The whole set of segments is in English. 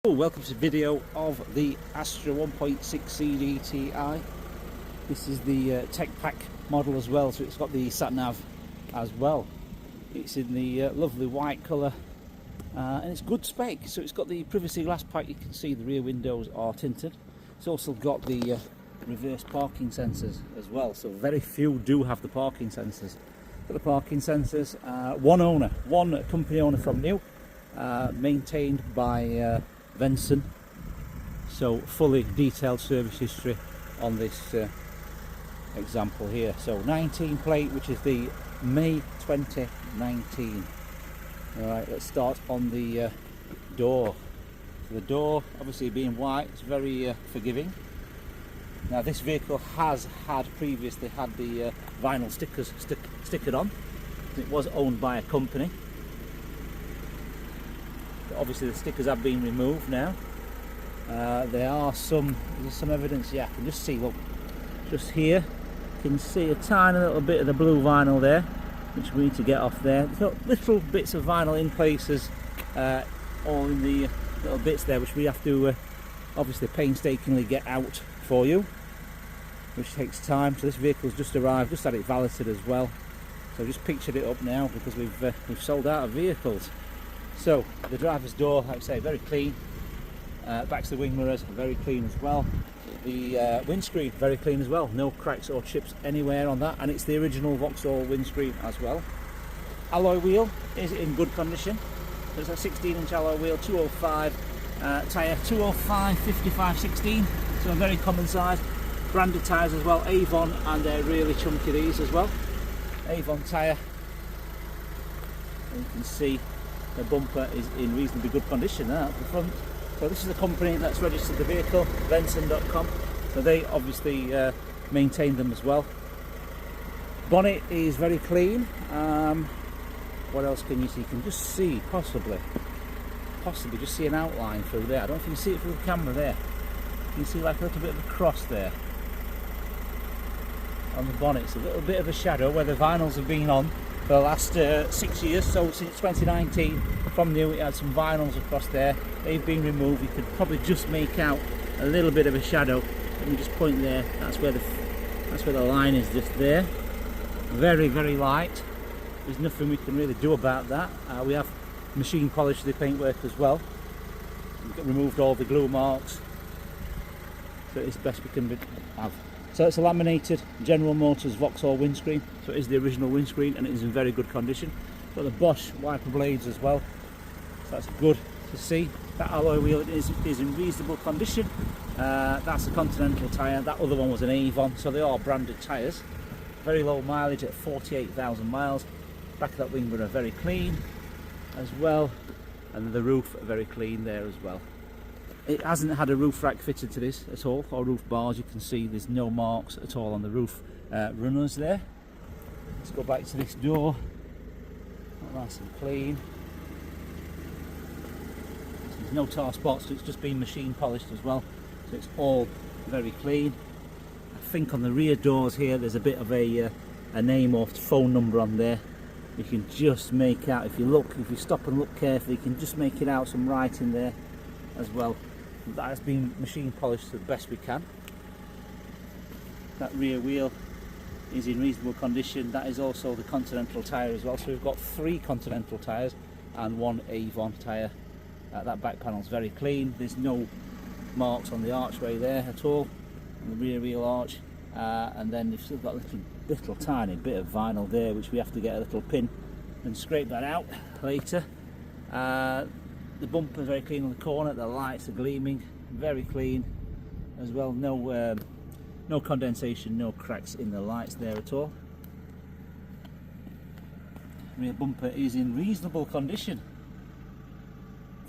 Welcome to the video of the Astra 1.6 CDTi. This is the tech pack model as well, so it's got the sat nav as well. It's in the lovely white colour and it's good spec. So it's got the privacy glass pack. You can see the rear windows are tinted. It's also got the reverse parking sensors as well, so very few do have the parking sensors. Got the parking sensors, one company owner from new, maintained by Vauxhall, so fully detailed service history on this example here. So 19 plate, which is the May 2019. Alright, let's start on the door. So the door, obviously being white, it's very forgiving. Now this vehicle has previously had the vinyl stickers stickered on. It was owned by a company. Obviously the stickers have been removed now. There's some evidence, yeah, I can just see, look, just here, you can see a tiny little bit of the blue vinyl there, which we need to get off there. There's got little bits of vinyl in places, all in the little bits there, which we have to obviously painstakingly get out for you, which takes time. So this vehicle's just arrived, just had it valeted as well. So just pictured it up now because we've sold out of vehicles. So the driver's door, like I say, very clean. Back to the wing mirrors, very clean as well. The windscreen, very clean as well. No cracks or chips anywhere on that, and it's the original Vauxhall windscreen as well. Alloy wheel is in good condition. There's a 16-inch alloy wheel, 205 tyre, 205 55/16, so a very common size. Branded tyres as well, Avon, and they're really chunky these as well. Avon tyre, and you can see the bumper is in reasonably good condition there at the front. So this is the company that's registered the vehicle, Vauxhall.com. So they obviously maintain them as well. Bonnet is very clean. What else can you see? You can just see possibly just see an outline through there. I don't know if you can see it through the camera there. You can see like a little bit of a cross there on the bonnet. It's a little bit of a shadow where the vinyls have been on for the last 6 years, so since 2019 from new it had some vinyls across there. They've been removed. You could probably just make out a little bit of a shadow. Let me just point there, that's where the line is, just there. Very, very light. There's nothing we can really do about that. We have machine polished the paintwork as well. We've removed all the glue marks, so it's best we can have. So it's a laminated General Motors Vauxhall windscreen, so it is the original windscreen and it is in very good condition. Got the Bosch wiper blades as well, so that's good to see. That alloy wheel is in reasonable condition. That's a Continental tyre, that other one was an Avon, so they are branded tyres. Very low mileage at 48,000 miles. Back of that wing mirror very clean as well, and the roof very clean there as well. It hasn't had a roof rack fitted to this at all, or roof bars. You can see there's no marks at all on the roof runners there. Let's go back to this door. Nice and clean. There's no tar spots, so it's just been machine polished as well. So it's all very clean. I think on the rear doors here there's a bit of a name or phone number on there. You can just make out, if you stop and look carefully, you can just make it out, some writing there as well. That has been machine polished to the best we can. That rear wheel is in reasonable condition. That is also the Continental tyre as well. So we've got 3 Continental tyres and 1 Avon tyre. That back panel is very clean. There's no marks on the archway there at all, on the rear wheel arch. And then you've still got a little tiny bit of vinyl there, which we have to get a little pin and scrape that out later. The bumper is very clean on the corner, the lights are gleaming, very clean as well. No condensation, no cracks in the lights there at all. Rear bumper is in reasonable condition.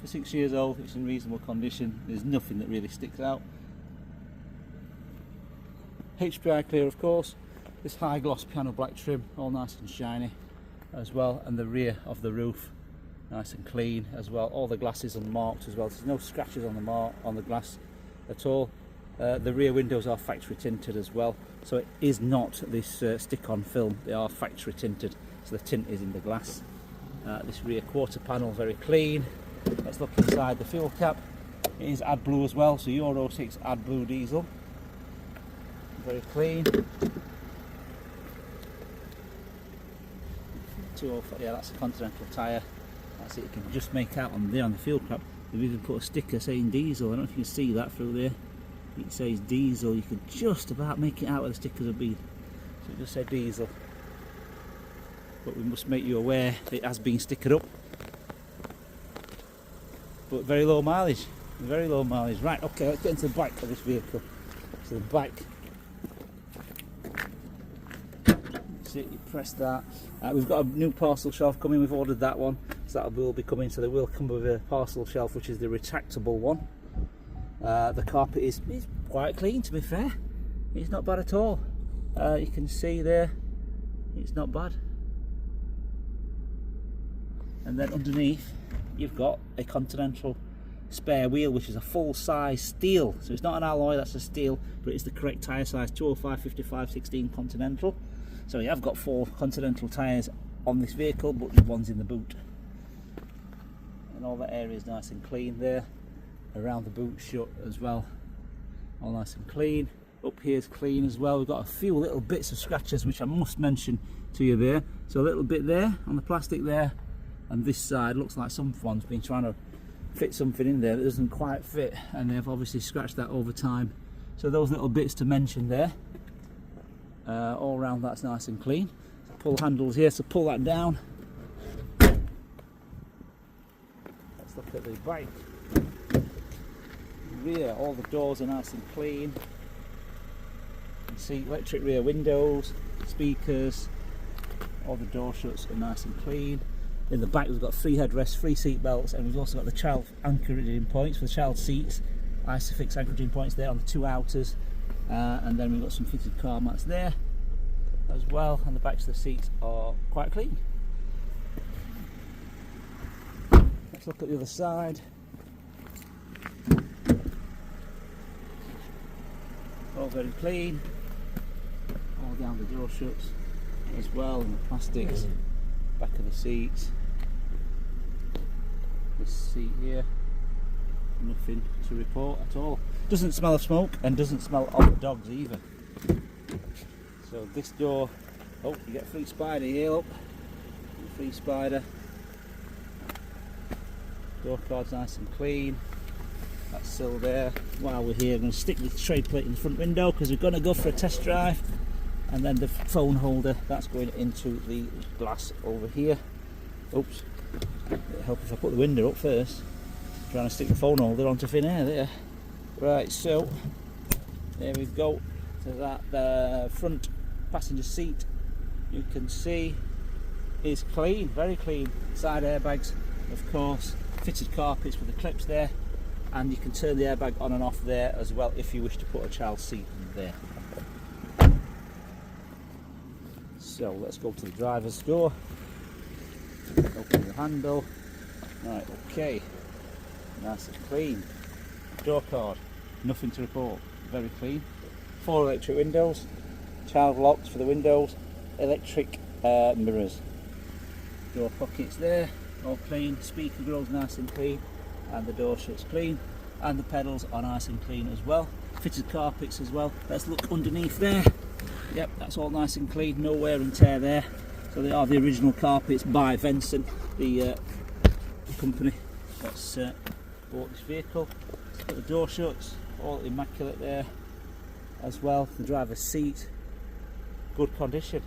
For 6 years old, it's in reasonable condition. There's nothing that really sticks out. HPI clear, of course. This high gloss piano black trim, all nice and shiny as well, and the rear of the roof nice and clean as well. All the glasses unmarked as well. There's no scratches on the glass at all. The rear windows are factory tinted as well, so it is not this stick-on film. They are factory tinted, so the tint is in the glass. This rear quarter panel very clean. Let's look inside the fuel cap. It is AdBlue as well, so Euro 6 AdBlue diesel. Very clean. 205, yeah, that's a Continental tyre. That's it, you can just make out on there on the fuel cap. They've even put a sticker saying diesel. I don't know if you can see that through there. It says diesel. You can just about make it out where the stickers have been. So it just said diesel. But we must make you aware that it has been stickered up. But very low mileage. Very low mileage. Right, okay, let's get into the back of this vehicle. So the back. See, you press that. We've got a new parcel shelf coming. We've ordered that one, so that will be coming. So they will come with a parcel shelf, which is the retractable one. The carpet is quite clean, to be fair. It's not bad at all. You can see there, it's not bad. And then underneath, you've got a Continental spare wheel, which is a full size steel. So it's not an alloy, that's a steel, but it's the correct tyre size, 205, 55, 16 Continental. So you have got 4 Continental tyres on this vehicle, but the one's in the boot. And all that area is nice and clean there. Around the boot shut as well. All nice and clean. Up here is clean as well. We've got a few little bits of scratches which I must mention to you there. So a little bit there on the plastic there. And this side looks like someone's been trying to fit something in there that doesn't quite fit. And they've obviously scratched that over time. So those little bits to mention there. All around that's nice and clean. So pull handles here, so pull that down. Let's look at the bike. Rear, all the doors are nice and clean. You can see electric rear windows, speakers, all the door shuts are nice and clean. In the back we've got 3 headrests, 3 seat belts, and we've also got the child anchoring points for the child seats. Isofix anchoring points there on the 2 outers. And then we've got some fitted car mats there as well, and the backs of the seats are quite clean. Let's look at the other side. All very clean. All down the door shuts as well, and the plastics, back of the seats. This seat here, nothing to report at all. Doesn't smell of smoke and doesn't smell of dogs either. So this door, oh, you get free spider here, look. Free spider. Door card's nice and clean. That's still there. While we're here, I'm going to stick the tray plate in the front window because we're going to go for a test drive. And then the phone holder, that's going into the glass over here. Oops. It'll help if I put the window up first. Trying to stick the phone holder onto thin air there. Right, so there we go to that. The front passenger seat, you can see, is clean, very clean. Side airbags, of course, fitted carpets with the clips there, and you can turn the airbag on and off there as well if you wish to put a child seat there. So let's go to the driver's door. Open the handle. Right, okay. Nice and clean. Door card, nothing to report, very clean. 4 electric windows, child locks for the windows, electric mirrors. Door pockets there, all clean. Speaker grill's nice and clean, and the door shuts clean, and the pedals are nice and clean as well. Fitted carpets as well. Let's look underneath there. Yep, that's all nice and clean, no wear and tear there. So they are the original carpets by Venson, the company that's bought this vehicle. Let's put the door shuts, all immaculate there as well. The driver's seat, good condition,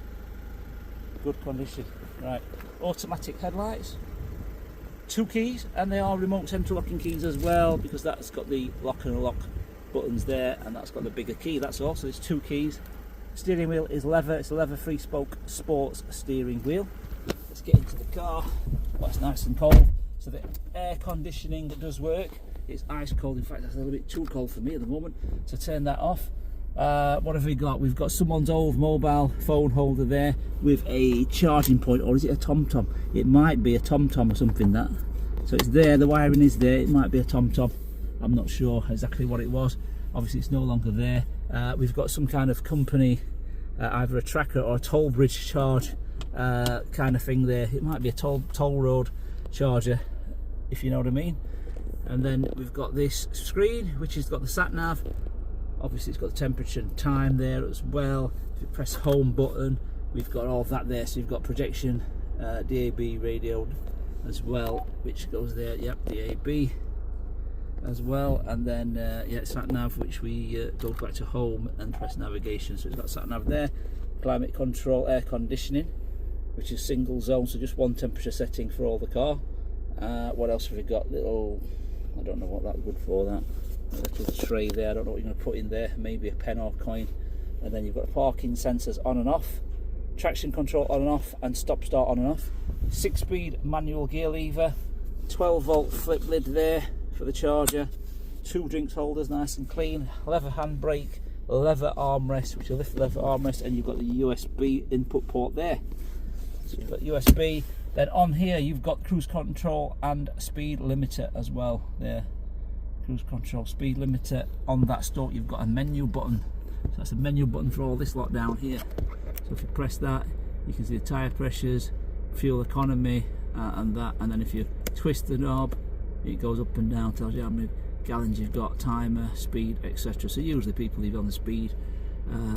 good condition. Right, automatic headlights, 2 keys, and they are remote central locking keys as well, because that's got the lock and unlock buttons there, and that's got the bigger key. That's all. So there's 2 keys. Steering wheel is leather. It's a leather 3-spoke sports steering wheel. Let's get into the car. Oh, it's nice and cold. So the air conditioning does work. It's ice cold. In fact, that's a little bit too cold for me at the moment. So turn that off. What have we got? We've got someone's old mobile phone holder there with a charging point, or is it a TomTom? It might be a TomTom or something, that. So it's there. The wiring is there. It might be a TomTom. I'm not sure exactly what it was. Obviously, it's no longer there. We've got some kind of company, either a tracker or a toll bridge charge kind of thing there. It might be a toll road charger, if you know what I mean. And then we've got this screen which has got the sat nav. Obviously it's got the temperature and time there as well. If you press home button, we've got all of that there. So you've got projection, DAB radio as well, which goes there. Yep, DAB as well. And then yeah, sat nav, which we go back to home and press navigation. So it's got sat nav there. Climate control, air conditioning, which is single zone, so just one temperature setting for all the car. What else have we got? Little, I don't know what that's good for, that a little tray there. I don't know what you're going to put in there, maybe a pen or coin. And then you've got parking sensors on and off, traction control on and off, and stop start on and off. 6-speed manual gear lever, 12-volt flip lid there for the charger, 2 drinks holders nice and clean, leather handbrake, leather armrest, which will lift the leather armrest, and you've got the USB input port there. So you've got USB. Then on here you've got cruise control and speed limiter as well there. Cruise control, speed limiter. On that stalk you've got a menu button. So that's a menu button for all this lot down here. So if you press that, you can see the tyre pressures, fuel economy, and that. And then if you twist the knob, it goes up and down, tells you how many gallons you've got, timer, speed, etc. So usually people leave on the speed.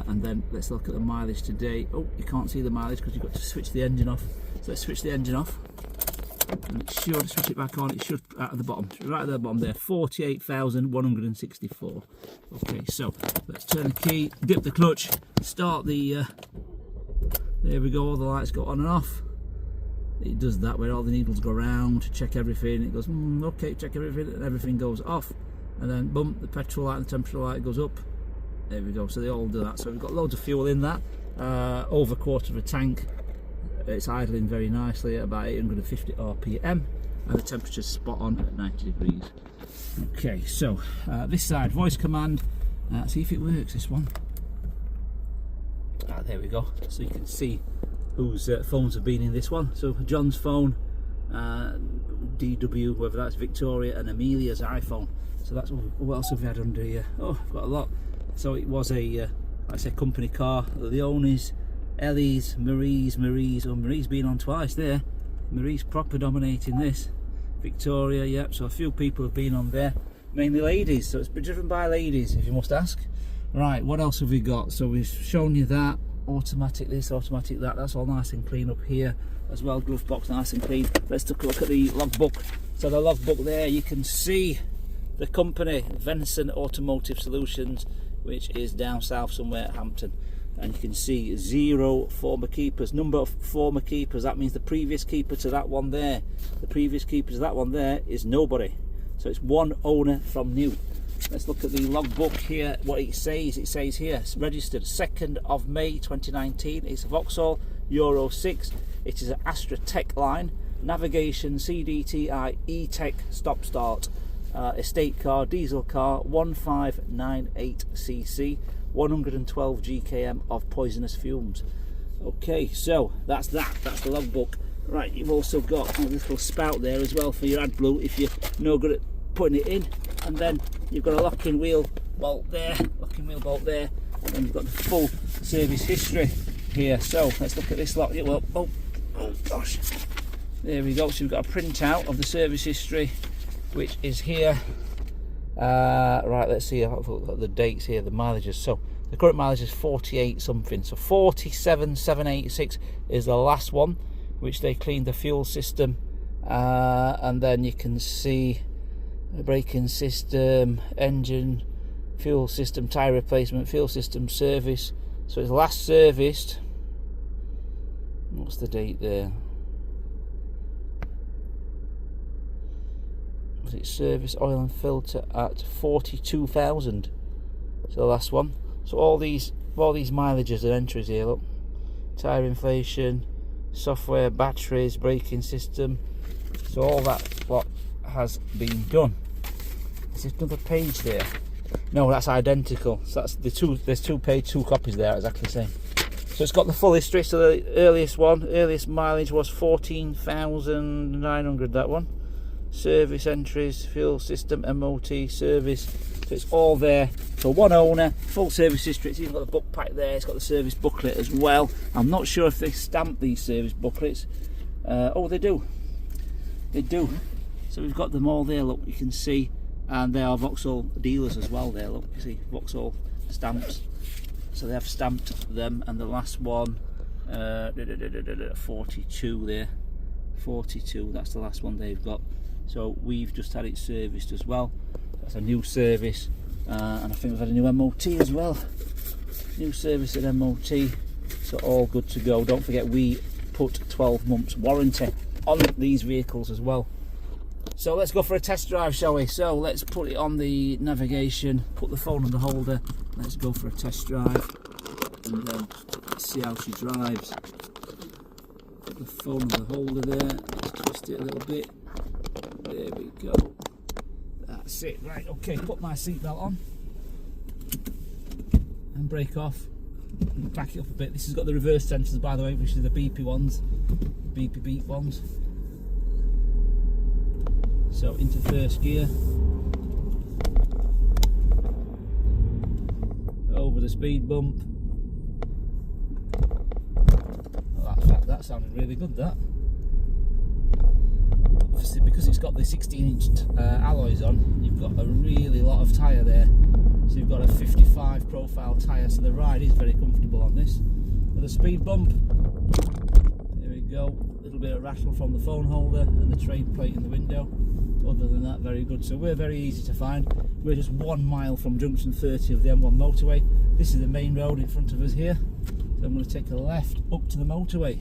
And then let's look at the mileage today. Oh, you can't see the mileage because you've got to switch the engine off. So let's switch the engine off, and it should switch it back on. It should at the bottom, right at the bottom there, 48,164. Okay, so let's turn the key, dip the clutch, start the. There we go. All the lights go on and off. It does that where all the needles go round, check everything. It goes, okay, check everything, and everything goes off. And then boom, the petrol light and the temperature light goes up. There we go. So they all do that. So we've got loads of fuel in that. Over a quarter of a tank. It's idling very nicely at about 850 RPM, and the temperature's spot on at 90 degrees. Okay, so this side, voice command. See if it works, this one. There we go. So you can see whose phones have been in this one. So John's phone, DW, whether that's Victoria, and Amelia's iPhone. So that's what else have we had under here? Oh, I've got a lot. So it was a, like I said, company car. Leonie's, Ellie's, Marie's. Oh, Marie's been on twice there. Marie's proper dominating this. Victoria, yep. So a few people have been on there, mainly ladies. So it's been driven by ladies, if you must ask. Right, what else have we got? So we've shown you that. Automatic this, automatic that. That's all nice and clean up here as well. Glove box nice and clean. Let's take a look at the logbook. So the logbook there, you can see the company, Venson Automotive Solutions, which is down south somewhere at Hampton. And you can see 0 former keepers. Number of former keepers, that means the previous keeper to that one there. The previous keeper to that one there is nobody. So it's one owner from new. Let's look at the logbook here, what it says. It says here, it's registered 2nd of May 2019. It's a Vauxhall Euro 6. It is an Astra Tech line. Navigation, CDTi, ecoTEC, stop start. Estate car, diesel car, 1598cc, 112 GKM of poisonous fumes. Okay, so that's the logbook. Right, you've also got a little spout there as well for your AdBlue if you're no good at putting it in. And then you've got a locking wheel bolt there, and then you've got the full service history here. So let's look at this lock. Well, oh gosh, there we go. So we've got a printout of the service history, which is here. Right, let's see the dates here, the mileages. So the current mileage is 48 something, so 47,786 is the last one, which they cleaned the fuel system, and then you can see the braking system, engine, fuel system, tyre replacement, fuel system service. So it's last serviced, what's the date there? Was it service oil and filter at 42,000? So the last one. So all these mileages and entries here, look. Tyre inflation, software, batteries, braking system. So all that what has been done. Is there another page there? No, that's identical. So that's the two. There's two copies there, exactly the same. So it's got the full history. So the earliest mileage was 14,900. That one. Service entries, fuel system, MOT, service. So it's all there. So one owner, full service history. It's even got the book pack there. It's got the service booklet as well. I'm not sure if they stamp these service booklets. Oh, they do. They do. So we've got them all there, look, you can see, and they are Vauxhall dealers as well there, look, you see Vauxhall stamps. So they have stamped them, and the last one, 42 there, 42, that's the last one they've got. So we've just had it serviced as well. That's a new service, and I think we've had a new MOT as well. New service at MOT, so all good to go. Don't forget we put 12 months warranty on these vehicles as well. So let's go for a test drive, shall we? So let's put it on the navigation, put the phone on the holder, let's go for a test drive, and then let's see how she drives. Put the phone on the holder there, let's twist it a little bit. There we go. That's it. Right, okay, put my seatbelt on and brake off. Back it up a bit. This has got the reverse sensors, by the way, which are the beepy ones, beepy beep ones. So into first gear, over the speed bump. Well, that sounded really good, that. Obviously, because it's got the 16-inch alloys on, you've got a really lot of tyre there. So you've got a 55 profile tyre, so the ride is very comfortable on this. With a speed bump, there we go, a little bit of rattle from the phone holder and the trade plate in the window. Other than that, very good. So we're very easy to find. We're just 1 mile from junction 30 of the M1 motorway. This is the main road in front of us here. So I'm going to take a left up to the motorway.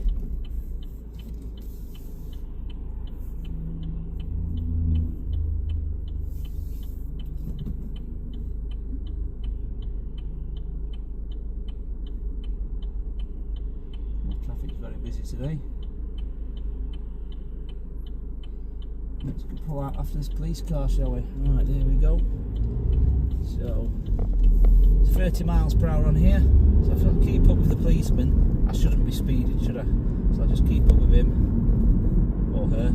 Traffic's very busy today. Let's go pull out after this police car, shall we? Right, there we go. So, 30 miles per hour on here. So if I keep up with the policeman, I shouldn't be speeding, should I? So I'll just keep up with him, or her.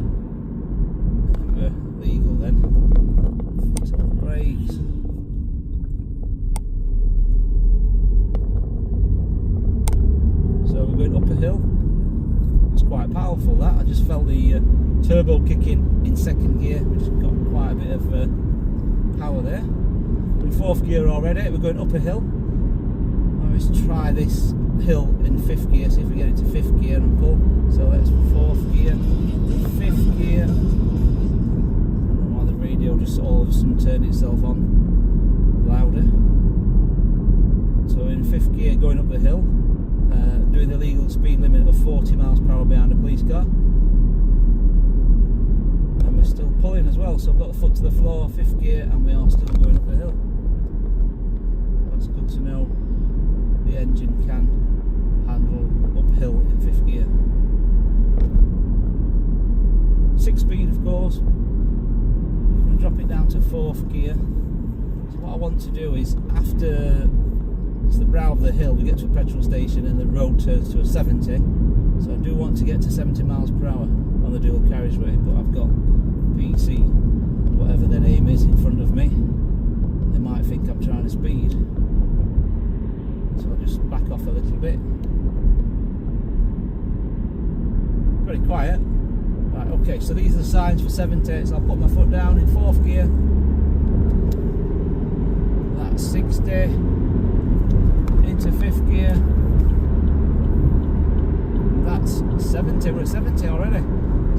And we're legal then. So brakes. So we're going up a hill. It's quite powerful, that. I just felt the turbo kicking in second gear, which got quite a bit of power there. We're in fourth gear already, we're going up a hill. Let's try this hill in fifth gear, see if we get it to fifth gear and pull. So let's fourth gear, fifth gear. I don't know why the radio just all of a sudden turned itself on louder. So in fifth gear, going up the hill, doing the legal speed limit of 40 miles per hour behind a police car. And we're still pulling as well, so I've got the foot to the floor, fifth gear, and we are still going up the hill. That's good to know. The engine can handle uphill in fifth gear. 6-speed, of course. I'm going to drop it down to fourth gear. So what I want to do is, after it's the brow of the hill, we get to a petrol station and the road turns to a 70. So I do want to get to 70 miles per hour on the dual carriageway, but I've got PC, whatever their name is, in front of me. They might think I'm trying to speed. So I'll just back off a little bit. Very quiet. Right, okay, so these are the signs for 70, so I'll put my foot down in fourth gear. That's 60. Into fifth gear. That's 70, we're at 70 already.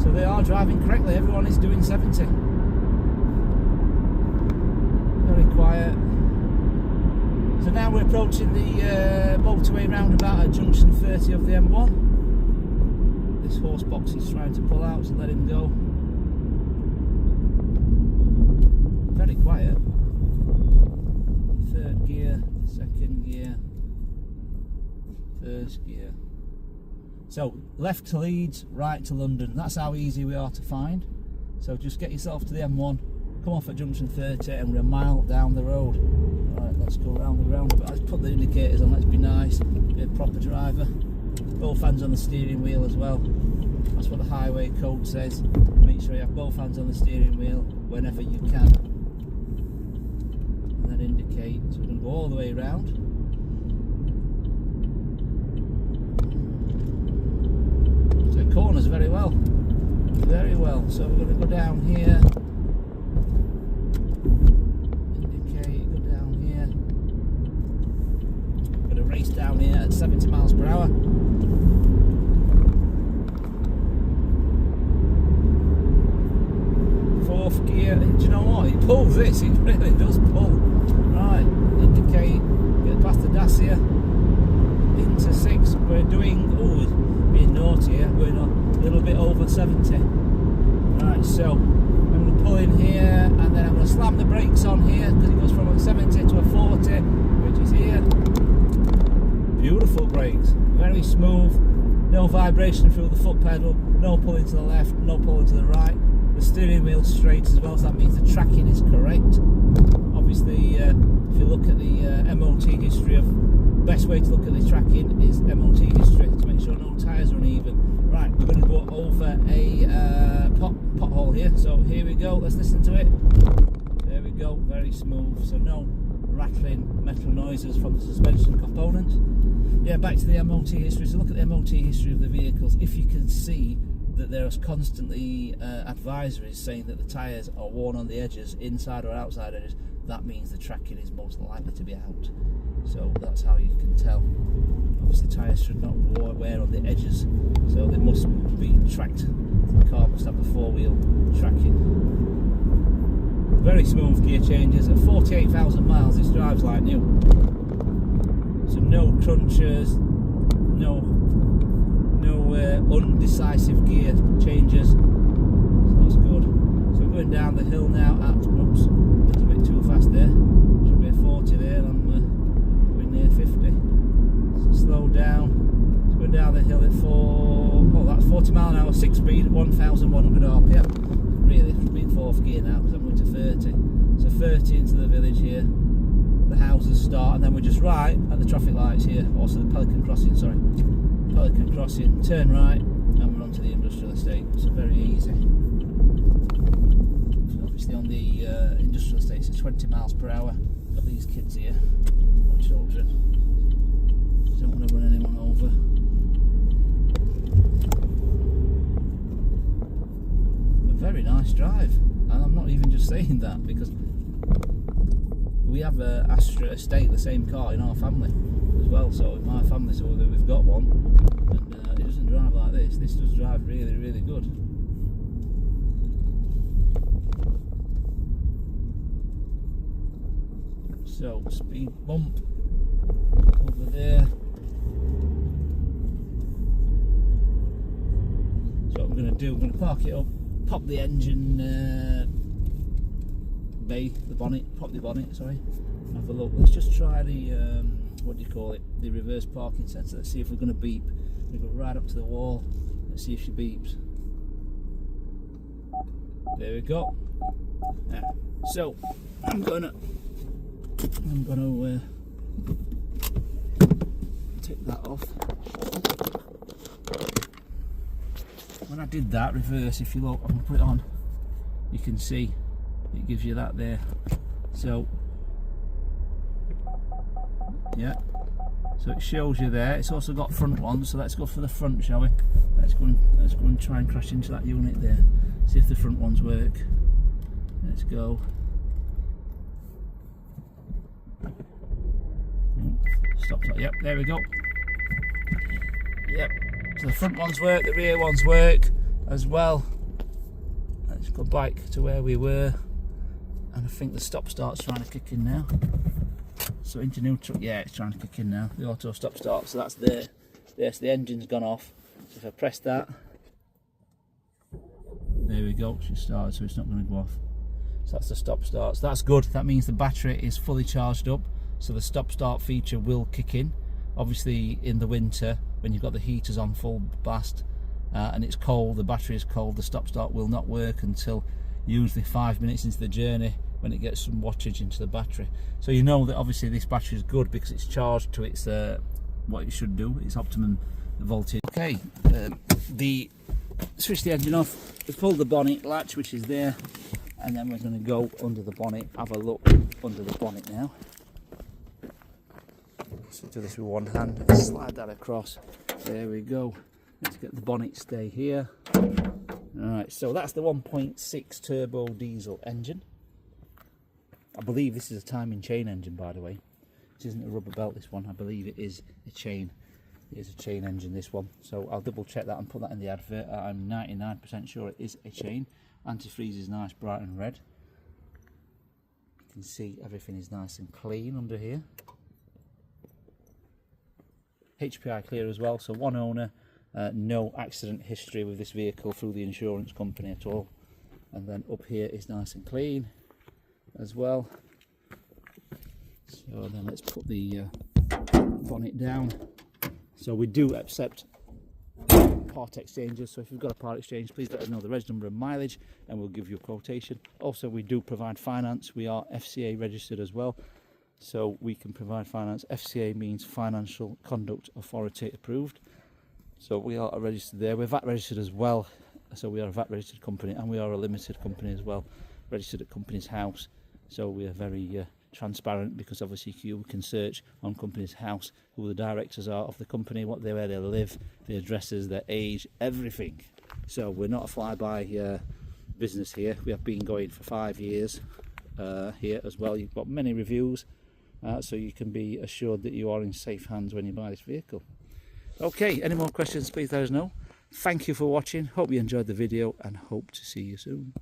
So they are driving correctly, everyone is doing 70. Very quiet. So now we're approaching the motorway roundabout at junction 30 of the M1. This horse box is trying to pull out, so let him go. Very quiet. Third gear, second gear, first gear. So left to Leeds, right to London. That's how easy we are to find. So just get yourself to the M1, come off at junction 30, and we're a mile down the road. Right, let's go round the roundabout. Let's put the indicators on, let's be nice, be a proper driver. Both hands on the steering wheel as well. That's what the highway code says. Make sure you have both hands on the steering wheel whenever you can. And then indicate. So we're going to go all the way around. So it corners very well. Very very well. So we're going to go down here. Indicate, go down here. We're going to race down here at 70 miles per hour. Fourth gear. Do you know what? It pulls this. It really does pull. Right. Indicate. Get past the Dacia. Into 6. We're doing. Oh, being naughty here. Going on a little bit over 70. Right. So I'm going to pull in here, and then I'm going to slam the brakes on here because it goes from a 70 to a 40, which is here. Beautiful brakes. Very smooth. No vibration through the foot pedal. No pulling to the left. No pulling to the right. The steering wheel straight as well, so that means the tracking is correct. Obviously, if you look at the MOT history, best way to look at the tracking is MOT history to make sure no tyres are uneven. Right, we're going to go over a pothole here. So here we go. Let's listen to it. There we go. Very smooth. So no rattling metal noises from the suspension components. Yeah, back to the MOT history. So look at the MOT history of the vehicles. If you can see that there's constantly advisories saying that the tyres are worn on the edges, inside or outside edges, that means the tracking is most likely to be out. So that's how you can tell. Obviously tyres should not wear on the edges, so they must be tracked. The car must have the four-wheel tracking. Very smooth gear changes. At 48,000 miles this drives like new. So no crunchers, no undecisive gear changes, so that's good. So we're going down the hill now at, oops, a little bit too fast there, should be a 40 there, and I'm going near 50. So slow down, so going down the hill at that's 40 mile an hour, 6 speed, 1,100 RPM. Really, it should be in 4th gear now because I'm going to 30. So 30 into the village here, the houses start, and then we're just right at the traffic lights here, also the Pelican Crossing, sorry. Pelican Crossing, turn right, and we're onto the industrial estate. So very easy. So obviously on the industrial estate it's 20 miles per hour. Got these kids here, or children. Don't want to run anyone over. A very nice drive, and I'm not even just saying that because we have a Astra estate, the same car in our family as well. So in my family, so we've got one, and it doesn't drive like this. This does drive really, really good. So speed bump over there. So what I'm going to do, I'm going to park it up, pop the engine bay, the bonnet, pop the bonnet, sorry, and have a look. Let's just try the what do you call it, the reverse parking sensor. Let's see if we're going to beep. We go right up to the wall. Let's see if she beeps. There we go. So I'm gonna take that off. When I did that reverse, if you look, I'm gonna put it on. You can see it gives you that there. So yeah, so it shows you there. It's also got front ones, so let's go for the front, shall we? Let's go and try and crash into that unit there. See if the front ones work. Let's go. Stop. Yep, there we go. Yep. So the front ones work, the rear ones work as well. Let's go back to where we were, and I think the stop start's trying to kick in now. So into neutral, yeah, it's trying to kick in now. The auto stop start, so that's there. There, so the engine's gone off. So if I press that, there we go. She started, so it's not going to go off. So that's the stop start. So that's good. That means the battery is fully charged up. So the stop start feature will kick in. Obviously, in the winter, when you've got the heaters on full blast and it's cold, the battery is cold, the stop start will not work until usually 5 minutes into the journey, when it gets some wattage into the battery. So you know that obviously this battery is good because it's charged to its what it should do, its optimum voltage. Okay, switch the engine off, we pull the bonnet latch which is there, and then we're going to go under the bonnet, have a look under the bonnet now. So do this with one hand, slide that across, there we go. Let's get the bonnet stay here. Alright, so that's the 1.6 turbo diesel engine. I believe this is a timing chain engine, by the way. This isn't a rubber belt, this one. I believe it is a chain. It is a chain engine, this one. So I'll double check that and put that in the advert. I'm 99% sure it is a chain. Antifreeze is nice, bright and red. You can see everything is nice and clean under here. HPI clear as well, so one owner, no accident history with this vehicle through the insurance company at all. And then up here is nice and clean as well. So then let's put the bonnet down. So we do accept part exchanges, so if you've got a part exchange, please let us know the reg number and mileage and we'll give you a quotation. Also, we do provide finance. We are FCA registered as well, so we can provide finance. FCA means Financial Conduct Authority approved, so we are registered there. We're VAT registered as well, so we are a VAT registered company, and we are a limited company as well, registered at Companies House. So we are very transparent, because obviously you can search on Companies House who the directors are of the company, where they live, the addresses, their age, everything. So we're not a fly-by business here. We have been going for 5 years here as well. You've got many reviews, so you can be assured that you are in safe hands when you buy this vehicle. Okay, any more questions, please let us know. Thank you for watching. Hope you enjoyed the video and hope to see you soon.